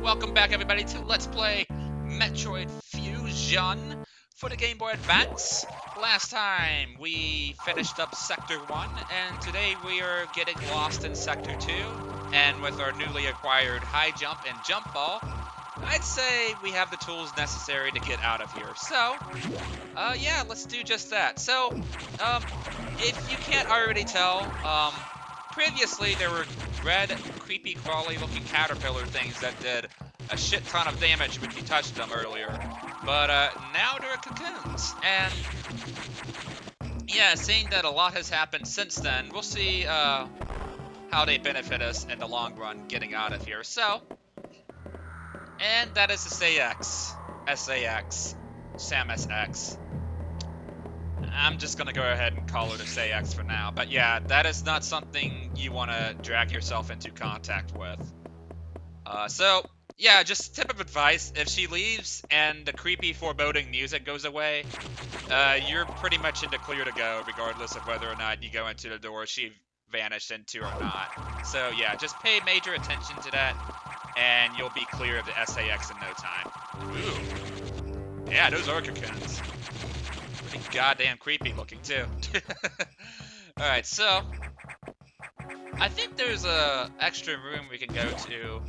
Welcome back, everybody, to Let's Play Metroid Fusion for the Game Boy Advance. Last time we finished up Sector 1, and today we are getting lost in Sector 2. And with our newly acquired high jump and jump ball, I'd say we have the tools necessary to get out of here. So, yeah, let's do just that. So, if you can't already tell, previously there were red, creepy, crawly-looking caterpillar things that did a shit ton of damage when you touched them earlier. But now there are cocoons, and yeah, seeing that a lot has happened since then, we'll see how they benefit us in the long run getting out of here. So, and that is SAX, SAMSX. I'm just gonna go ahead and call it a SAX for now. But yeah, that is not something you want to drag yourself into contact with. So, yeah, just tip of advice, if she leaves and the creepy foreboding music goes away, you're pretty much in the clear to go, regardless of whether or not you go into the door she vanished into or not. So yeah, just pay major attention to that, and you'll be clear of the SAX in no time. Ooh. Yeah, those are cocoons. Pretty goddamn creepy looking, too. Alright, so I think there's a extra room we can go to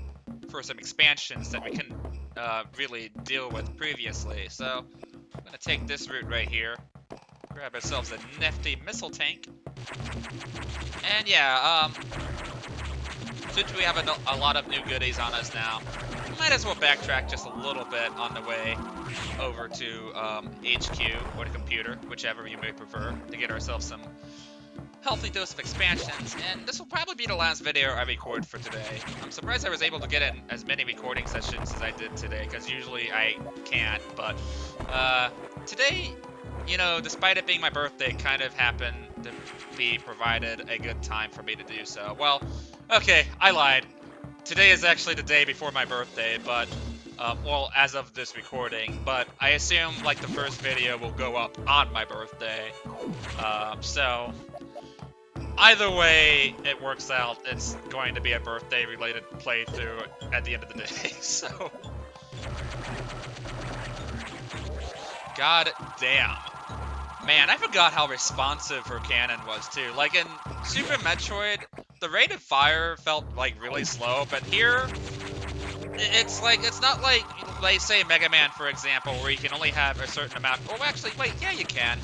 for some expansions that we can really deal with previously. So I'm gonna take this route right here, grab ourselves a nifty missile tank, and yeah, since we have a lot of new goodies on us now, we might as well backtrack just a little bit on the way over to HQ or the computer, whichever you may prefer, to get ourselves some healthy dose of expansions. And this will probably be the last video I record for today. I'm surprised I was able to get in as many recording sessions as I did today, because usually I can't. But today, you know, despite it being my birthday, kind of happened to be provided a good time for me to do so. Well, okay, I lied. Today is actually the day before my birthday, but well, as of this recording, but I assume like the first video will go up on my birthday. So either way it works out, it's going to be a birthday related playthrough at the end of the day. So god damn. Man, I forgot how responsive her cannon was too. Like in Super Metroid, the rate of fire felt like really slow, but here it's like, it's not like say Mega Man, for example, where you can only have a certain amount. Oh, actually, wait, yeah, you can.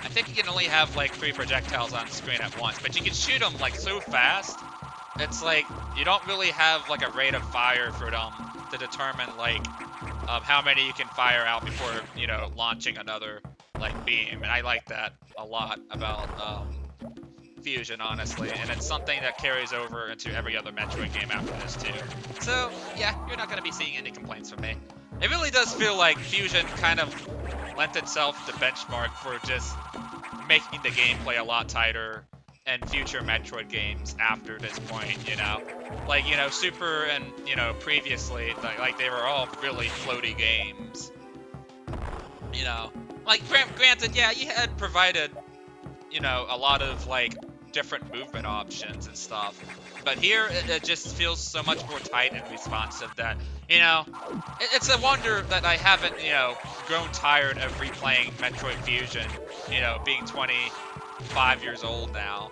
I think you can only have like 3 projectiles on screen at once, but you can shoot them like so fast. It's like you don't really have like a rate of fire for them to determine like how many you can fire out before, you know, launching another like beam. And I like that a lot about Fusion, honestly, and it's something that carries over into every other Metroid game after this too. So yeah, you're not going to be seeing any complaints from me. It really does feel like Fusion kind of lent itself to benchmark for just making the gameplay a lot tighter and future Metroid games after this point, you know? Like, you know, Super and, you know, previously, like they were all really floaty games. You know? Like, granted, yeah, you had provided, you know, a lot of, like, different movement options and stuff. But here, it just feels so much more tight and responsive that, you know, it's a wonder that I haven't, you know, grown tired of replaying Metroid Fusion, you know, being 25 years old now.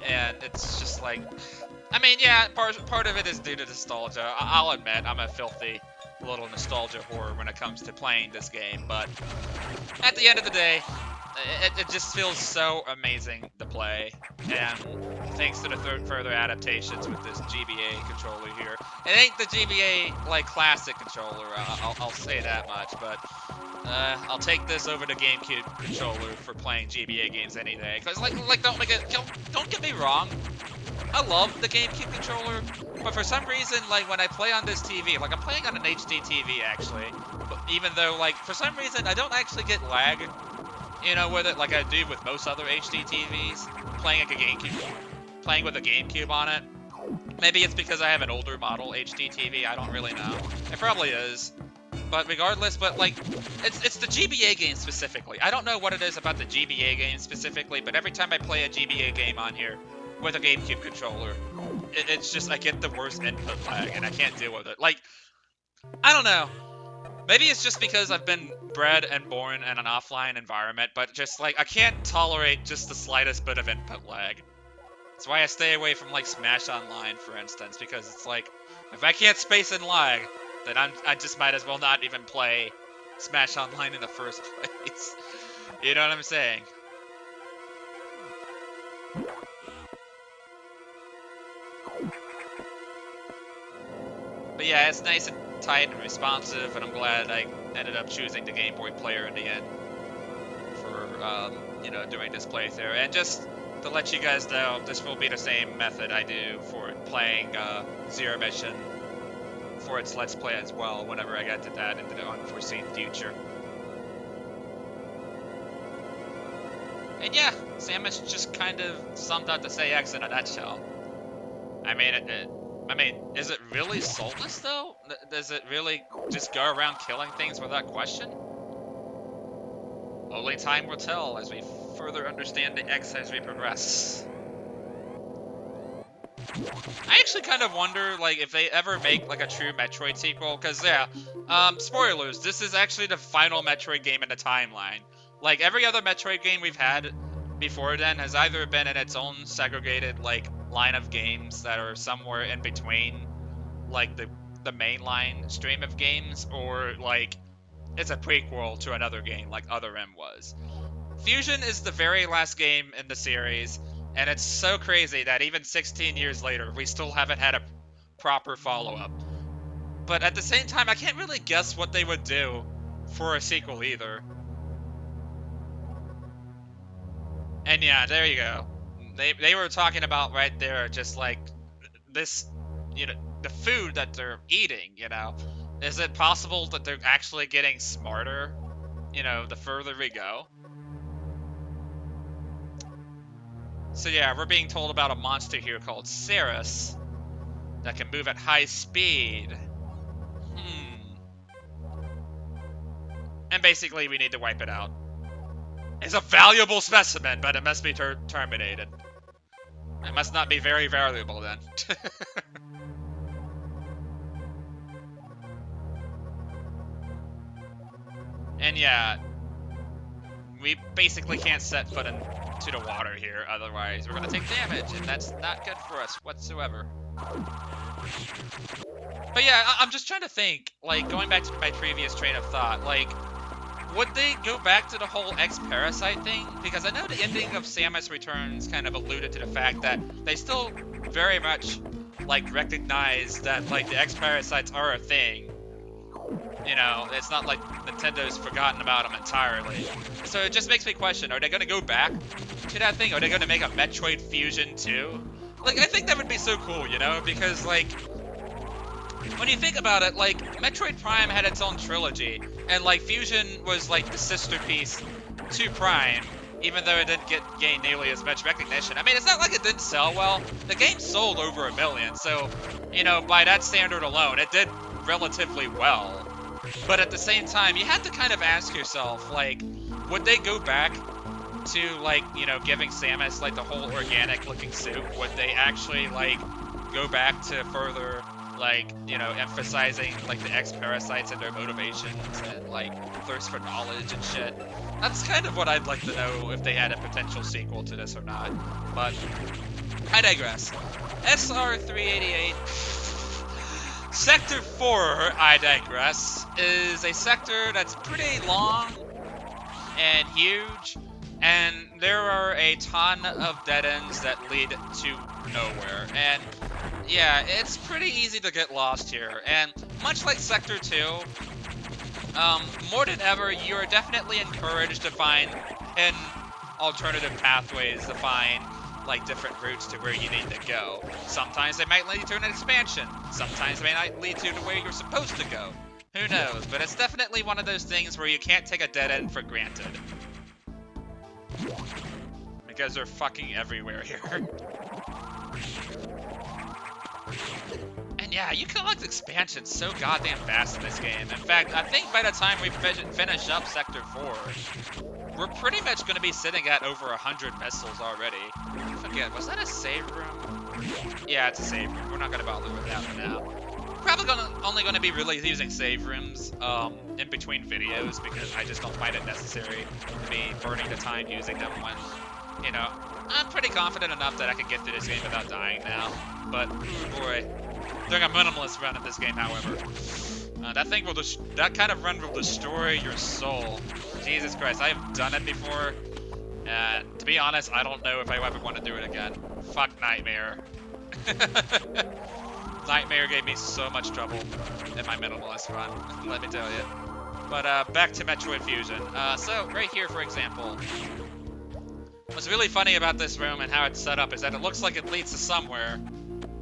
And it's just like, I mean, yeah, part of it is due to nostalgia. I'll admit, I'm a filthy little nostalgia whore when it comes to playing this game, but at the end of the day, it just feels so amazing to play, and thanks to the further adaptations with this GBA controller here. It ain't the GBA, like, classic controller, I'll say that much, but I'll take this over the GameCube controller for playing GBA games any day. Because, like, don't get me wrong, I love the GameCube controller, but for some reason, like, when I play on this TV, like, I'm playing on an HD TV, actually, but even though, like, for some reason, I don't actually get lag, you know, with it, like I do with most other HD TVs, playing with a GameCube on it. Maybe it's because I have an older model HD TV, I don't really know. It probably is. But regardless, but like, it's the GBA game specifically. I don't know what it is about the GBA game specifically, but every time I play a GBA game on here with a GameCube controller, it's just I get the worst input lag, and I can't deal with it. Like, I don't know. Maybe it's just because I've been bred and born in an offline environment, but just, like, I can't tolerate just the slightest bit of input lag. That's why I stay away from, like, Smash Online, for instance, because it's like, if I can't space and lag, then I just might as well not even play Smash Online in the first place. You know what I'm saying? But yeah, it's nice and tight and responsive, and I'm glad I ended up choosing the Game Boy player in the end for, you know, doing this playthrough. And just to let you guys know, this will be the same method I do for playing Zero Mission for its Let's Play as well, whenever I get to that into the unforeseen future. And yeah, Samus just kind of summed up the CX in a nutshell. I mean, is it really soulless though? Does it really just go around killing things without question? Only time will tell as we further understand the X as we progress. I actually kind of wonder, like, if they ever make, like, a true Metroid sequel, because, yeah, spoilers, this is actually the final Metroid game in the timeline. Like, every other Metroid game we've had before then has either been in its own segregated, like, line of games that are somewhere in between, like, the mainline stream of games, or, like, it's a prequel to another game, like Other M was. Fusion is the very last game in the series, and it's so crazy that even 16 years later, we still haven't had a proper follow-up. But at the same time, I can't really guess what they would do for a sequel either. And yeah, there you go. They were talking about right there, just like this, you know, the food that they're eating, you know. Is it possible that they're actually getting smarter, you know, the further we go? So yeah, we're being told about a monster here called Serri that can move at high speed. And basically we need to wipe it out. It's a valuable specimen, but it must be terminated. It must not be very valuable then. And yeah, we basically can't set foot into the water here, otherwise we're gonna take damage, and that's not good for us whatsoever. But yeah, I'm just trying to think, like, going back to my previous train of thought, like, would they go back to the whole X-Parasite thing? Because I know the ending of Samus Returns kind of alluded to the fact that they still very much, like, recognize that, like, the X-Parasites are a thing. You know, it's not like Nintendo's forgotten about them entirely. So it just makes me question, are they going to go back to that thing? Are they going to make a Metroid Fusion too? Like, I think that would be so cool, you know? Because, like, when you think about it, like, Metroid Prime had its own trilogy. And, like, Fusion was, like, the sister piece to Prime, even though it didn't gain nearly as much recognition. I mean, it's not like it didn't sell well. The game sold over 1 million, so, you know, by that standard alone, it did relatively well. But at the same time, you had to kind of ask yourself, like, would they go back to, like, you know, giving Samus, like, the whole organic-looking suit? Would they actually, like, go back to further, like, you know, emphasizing, like, the X-Parasites and their motivations and, like, thirst for knowledge and shit? That's kind of what I'd like to know, if they had a potential sequel to this or not. But I digress. SR388... Sector 4, I digress, is a sector that's pretty long and huge, and there are a ton of dead ends that lead to nowhere, and yeah, it's pretty easy to get lost here, and much like Sector 2, more than ever, you are definitely encouraged to find hidden alternative pathways to find, like, different routes to where you need to go. Sometimes they might lead to an expansion. Sometimes they might lead to where you're supposed to go. Who knows? But it's definitely one of those things where you can't take a dead end for granted. Because they're fucking everywhere here. And yeah, you collect expansions so goddamn fast in this game. In fact, I think by the time we finish up Sector 4, we're pretty much going to be sitting at over 100 missiles already. I forget, was that a save room? Yeah, it's a save room. We're not gonna bother with that for now. Probably only gonna be really using save rooms in between videos because I just don't find it necessary to be burning the time using them when, you know, I'm pretty confident enough that I can get through this game without dying now. But boy, doing a minimalist run of this game, however, that kind of run will destroy your soul. Jesus Christ, I have done it before, and to be honest, I don't know if I ever want to do it again. Fuck Nightmare. Nightmare gave me so much trouble in my minimalist run, let me tell you. But back to Metroid Fusion. So right here, for example, what's really funny about this room and how it's set up is that it looks like it leads to somewhere,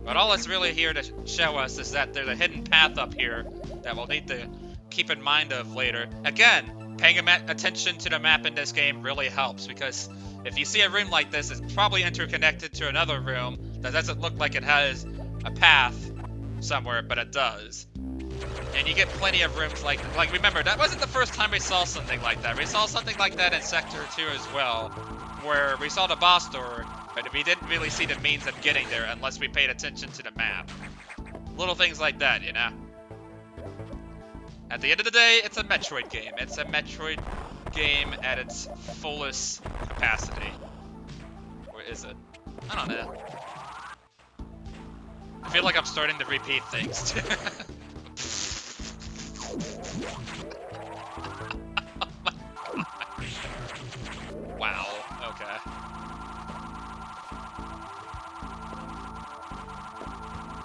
but all it's really here to show us is that there's a hidden path up here that we'll need to keep in mind of later. Again, paying attention to the map in this game really helps, because if you see a room like this, it's probably interconnected to another room that doesn't look like it has a path somewhere, but it does. And you get plenty of rooms like remember, that wasn't the first time we saw something like that. We saw something like that in Sector 2 as well, where we saw the boss door, but we didn't really see the means of getting there unless we paid attention to the map. Little things like that, you know? At the end of the day, it's a Metroid game. It's a Metroid game at its fullest capacity. Or is it? I don't know. I feel like I'm starting to repeat things. Wow, okay.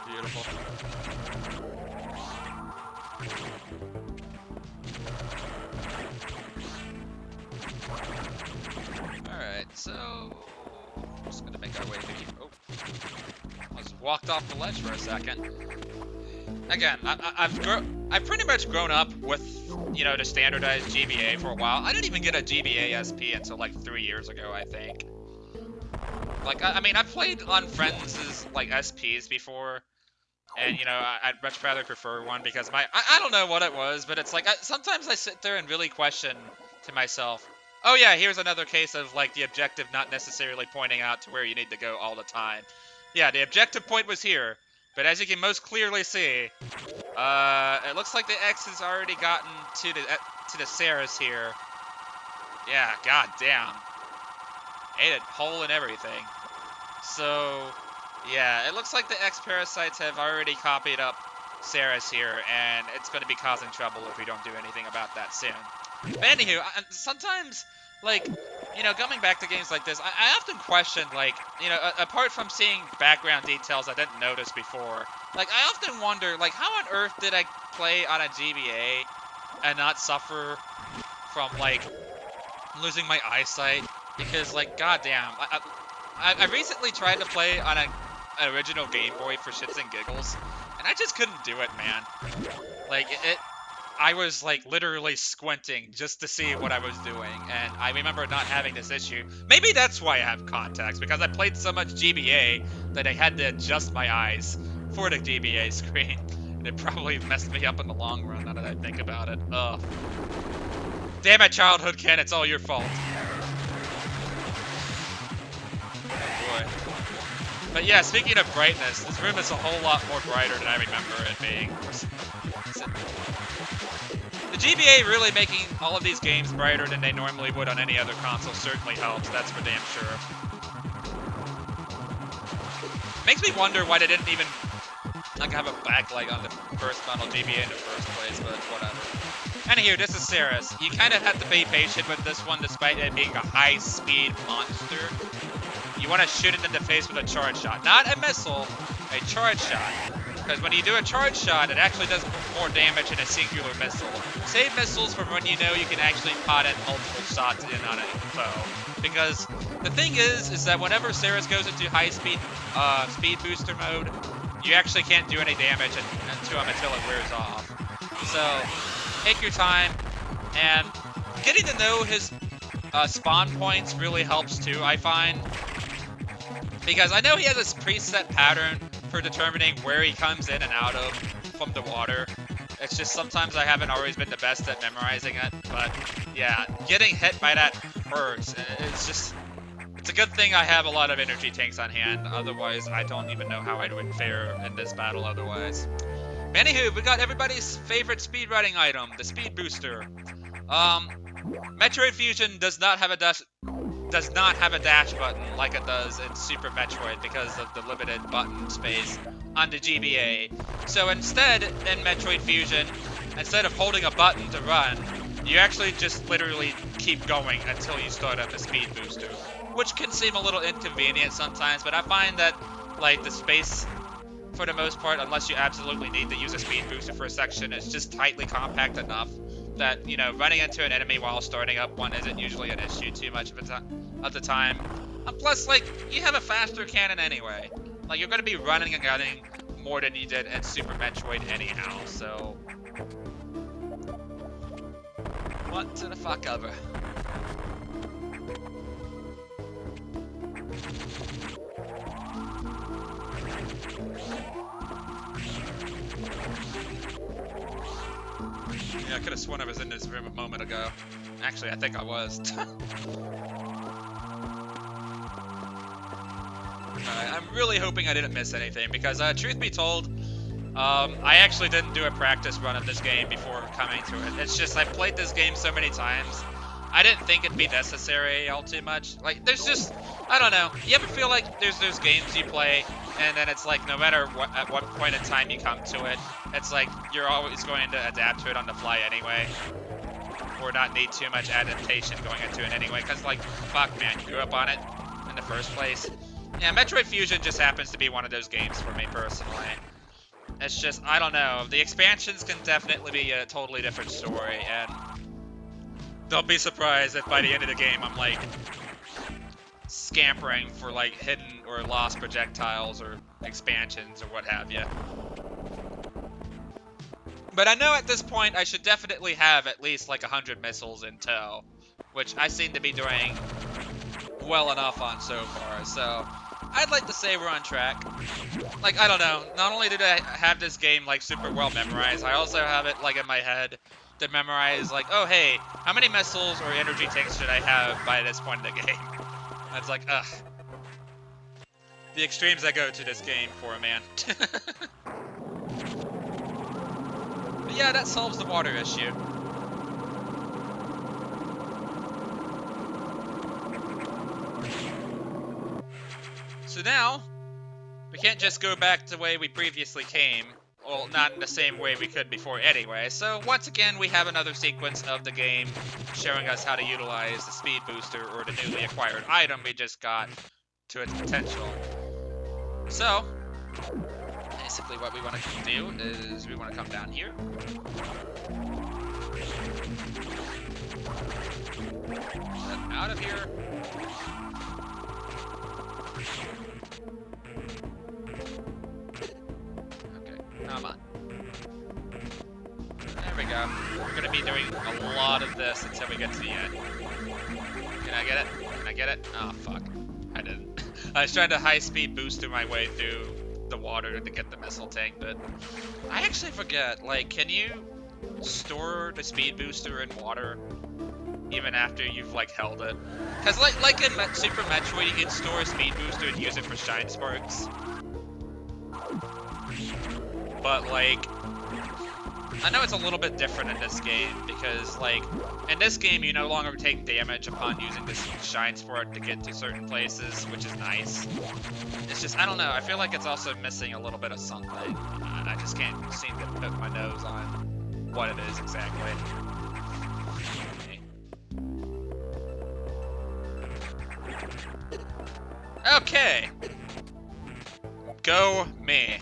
Beautiful. Alright, so just gonna make our way through. Oh, I just walked off the ledge for a second. Again, I've pretty much grown up with, you know, the standardized GBA for a while. I didn't even get a GBA SP until like 3 years ago, I think. Like, I mean, I've played on friends' like SPs before, and you know, I'd much rather prefer one because I don't know what it was, but it's like sometimes I sit there and really question to myself, oh yeah, here's another case of like the objective not necessarily pointing out to where you need to go all the time. Yeah, the objective point was here, but as you can most clearly see, it looks like the X has already gotten to the Serris here. Yeah, goddamn, ate it whole and everything. So yeah, it looks like the X parasites have already copied up Serris here, and it's going to be causing trouble if we don't do anything about that soon. But anywho, sometimes, like, you know, coming back to games like this, I often question, like, you know, apart from seeing background details I didn't notice before, like, I often wonder, like, how on earth did I play on a GBA and not suffer from, like, losing my eyesight? Because, like, goddamn, I recently tried to play on an original Game Boy for shits and giggles, and I just couldn't do it, man. Like, I was, like, literally squinting just to see what I was doing, and I remember not having this issue. Maybe that's why I have contacts, because I played so much GBA that I had to adjust my eyes for the GBA screen, and it probably messed me up in the long run, now that I think about it. Ugh. Damn it, childhood Ken, it's all your fault. Oh boy. But yeah, speaking of brightness, this room is a whole lot more brighter than I remember it being. The GBA really making all of these games brighter than they normally would on any other console certainly helps, that's for damn sure. Makes me wonder why they didn't even like have a backlight on the first model GBA in the first place, but whatever. Anywho, this is Serris. You kind of have to be patient with this one despite it being a high-speed monster. You want to shoot it in the face with a charge shot. Not a missile, a charge shot. Because when you do a charge shot, it actually does more damage than a singular missile. Save missiles for when you know you can actually pot in multiple shots in on a foe. Because the thing is that whenever Serris goes into high-speed speed booster mode, you actually can't do any damage to him until it wears off. So, take your time, and getting to know his spawn points really helps too, I find. Because I know he has this preset pattern for determining where he comes in and out of from the water. It's just sometimes I haven't always been the best at memorizing it, but yeah, getting hit by that hurts. It's just It's a good thing I have a lot of energy tanks on hand, otherwise I don't even know how I would fare in this battle otherwise. Anywho, we got everybody's favorite speedrunning item, the speed booster. Metroid Fusion does not have a dash button like it does in Super Metroid because of the limited button space on the GBA. So instead, in Metroid Fusion, instead of holding a button to run, you actually just literally keep going until you start up the speed booster, which can seem a little inconvenient sometimes, but I find that, like, the space, for the most part, unless you absolutely need to use a speed booster for a section, is just tightly compact enough that, you know, running into an enemy while starting up one isn't usually an issue too much of the time. And plus, like, you have a faster cannon anyway. Like, you're going to be running and gunning more than you did in Super Metroid anyhow, so... What to the fuck ever. Yeah, I could have sworn I was in this room a moment ago. Actually, I think I was. I'm really hoping I didn't miss anything, because truth be told, I actually didn't do a practice run of this game before coming to it. It's just, I've played this game so many times, I didn't think it'd be necessary all too much. Like, there's just, I don't know, you ever feel like there's those games you play, and then it's like, no matter at what point in time you come to it, it's like, you're always going to adapt to it on the fly anyway, or not need too much adaptation going into it anyway, because, like, fuck, man, you grew up on it in the first place. Yeah, Metroid Fusion just happens to be one of those games for me personally. It's just, I don't know, the expansions can definitely be a totally different story, and don't be surprised if by the end of the game I'm, like, scampering for, like, hidden or lost projectiles or expansions or what have you. But I know at this point I should definitely have at least, like, 100 missiles in tow, which I seem to be doing well enough on so far, so I'd like to say we're on track. Like, I don't know, not only did I have this game, like, super well memorized, I also have it, like, in my head to memorize, like, oh, hey, how many missiles or energy tanks should I have by this point in the game? And it's like, ugh. The extremes I go to this game for, man. But yeah, that solves the water issue. So now, we can't just go back the way we previously came. Well, not in the same way we could before anyway. So once again, we have another sequence of the game showing us how to utilize the speed booster or the newly acquired item we just got to its potential. So, basically what we want to do is we want to come down here. Get out of here. Come on. There we go. We're going to be doing a lot of this until we get to the end. Can I get it? Can I get it? Oh, fuck. I didn't. I was trying to high-speed boost my way through the water to get the missile tank, but I actually forget, like, can you store the speed booster in water even after you've, like, held it? Because, like in Super Metroid, you can store a speed booster and use it for shine sparks. But, like, I know it's a little bit different in this game, because, like, in this game, you no longer take damage upon using this shine sport to get to certain places, which is nice. It's just, I don't know, I feel like it's also missing a little bit of something. I just can't seem to put my nose on what it is exactly. Okay. Go me.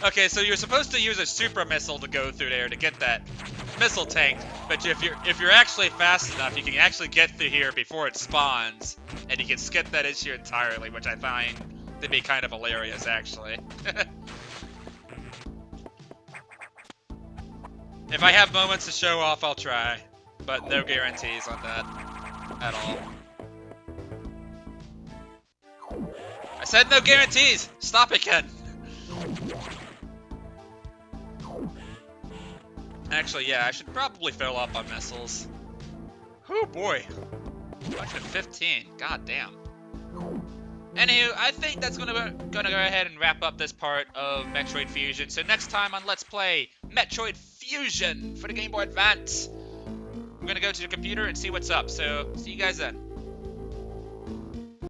Okay, so you're supposed to use a super missile to go through there to get that missile tank, but if you're actually fast enough, you can actually get through here before it spawns, and you can skip that issue entirely, which I find to be kind of hilarious, actually. If I have moments to show off, I'll try, but no guarantees on that at all. I said no guarantees! Stop it, Ken! Actually, yeah, I should probably fill up on missiles. Oh boy. 215. God damn. Anywho, I think that's gonna go ahead and wrap up this part of Metroid Fusion. So next time on Let's Play Metroid Fusion for the Game Boy Advance, we're gonna go to the computer and see what's up. So see you guys then.